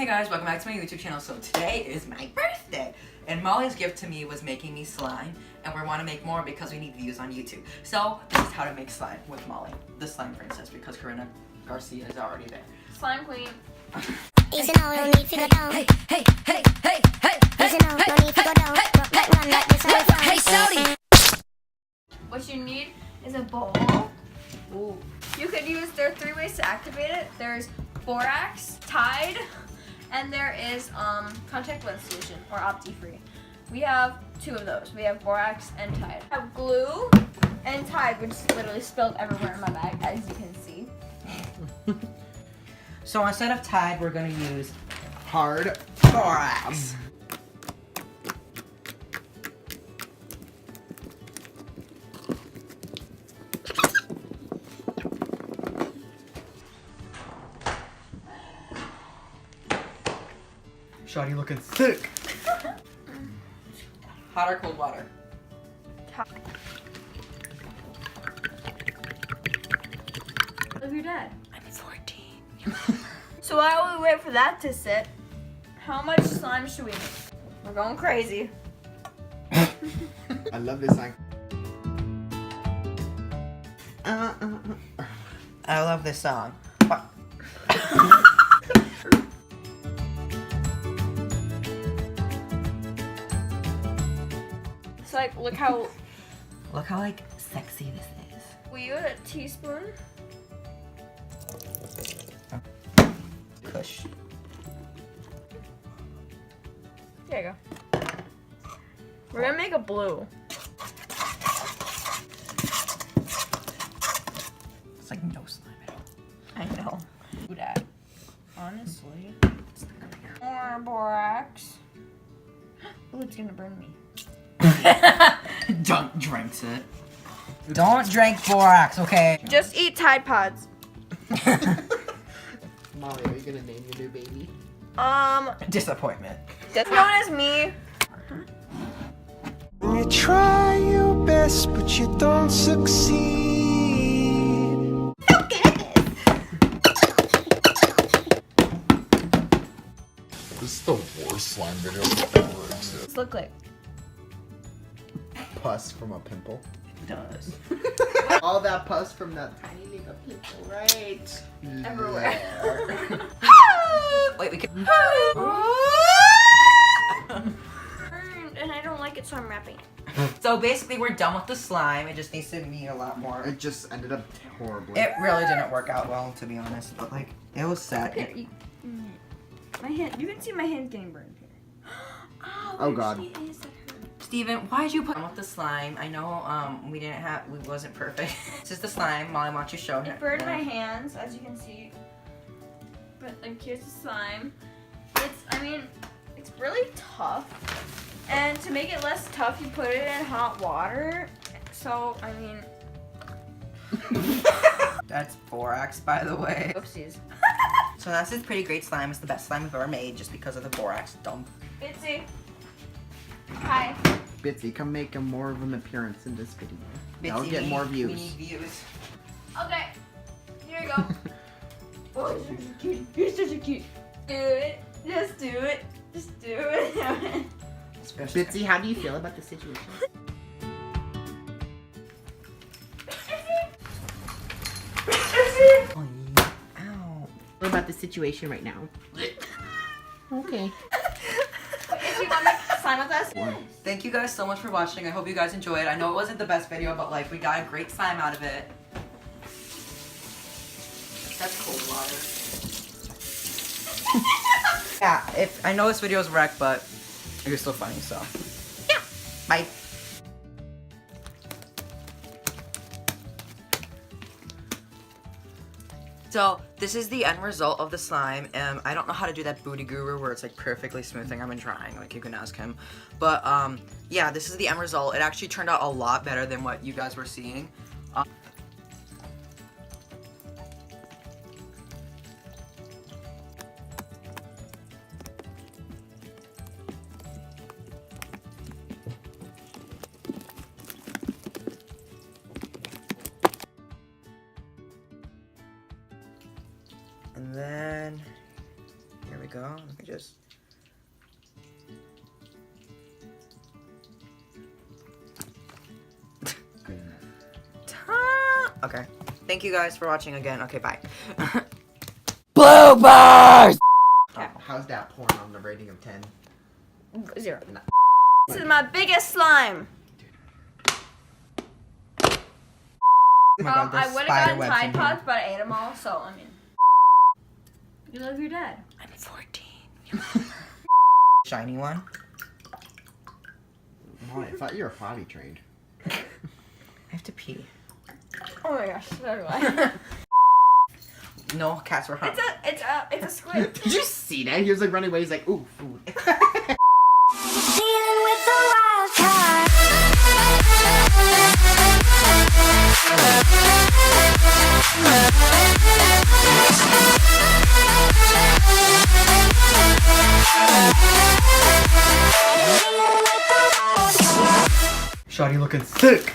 Hey guys, welcome back to my YouTube channel. So today is my birthday, and Molly's gift to me was making me slime, and we want to make more because we need views on YouTube. So this is how to make slime with Molly, the slime princess, because Corinna Garcia is already there. Slime queen. Easy now, no need to go down. Hey. Easy now, no need to go down. Run like this all Hey, Saudi! What you need is a bowl. Ooh. You could use, there are 3 ways to activate it. There's borax, Tide, and there is contact lens solution or Opti-Free. We have 2 of those. We have borax and Tide. I have glue and Tide, which is literally spilled everywhere in my bag, as you can see. So instead of Tide, we're gonna use hard borax. Shawty looking thick. Hot or cold water? Live your dad. I'm 14. So while we wait for that to sit, how much slime should we make? We're going crazy. I love this song. I love this song. So like, look how like sexy this is. we use a teaspoon. Kush. There you go. We're gonna make a blue. It's like no slime at all. I know. Do that. Honestly. More borax. Oh, it's gonna burn me. Don't drinks it. Don't drink borax, okay? Just eat Tide Pods. Molly, are you gonna name your new baby? Disappointment. That's known as me. You try your best, but you don't succeed. This is the worst slime video that ever existed. This look like. Pus from a pimple. It does. All that pus from that tiny little pimple, right? Everywhere. Wait, we can. And I don't like it, so I'm wrapping it. So basically, we're done with the slime. It just needs to be a lot more. It just ended up horribly. It really didn't work out well, to be honest. But like, it was set. Here, my hand. You can see my hand getting burned here. Oh, God. Actually, is that hurt? Steven, why'd you put with the slime? I know we wasn't perfect. This is the slime. Molly, why don't you show her? It burned my hands, as you can see. But like, here's the slime. It's really tough. And to make it less tough, you put it in hot water. So, That's borax, by the way. oopsies. So that's this pretty great slime. It's the best slime we've ever made just because of the borax dump. Bitsy. Hi. Bitsy, come make more of an appearance in this video. I'll Bitsy, get more we views. need views. Okay. Here you go. Oh, you're such a cutie. You're such a cutie. Do it. Just do it. Just do it. Bitsy, how do you feel about the situation? Oh, ow. What about the situation right now? Okay. If you want to sign with us, Thank you guys so much for watching. I hope you guys enjoyed. I know it wasn't the best video, but like we got a great slime out of it. That's cold water. Yeah, I know this video is wrecked, but it was still funny, so. Yeah. Bye. So this is the end result of the slime. I don't know how to do that booty guru where it's like perfectly smooth thing. I've been trying, like you can ask him. But yeah, this is the end result. It actually turned out a lot better than what you guys were seeing. And then, here we go. go. Let me just. Okay. Thank you guys for watching again. Okay, bye. Bloopers! How's that porn on the rating of 10? 0. This is my biggest slime. Oh my God, I there's would spider have gotten webs Tide in here. Pods, but I ate them all, so I mean. You love your dad. I'm 14. Shiny one. Oh, I thought you were potty trained. I have to pee. Oh my gosh, so do I. No, cats were hungry. It's a squid. Did you see that? He was like running away. He's like, ooh, food. Dealing with the wild card. Shawty looking sick.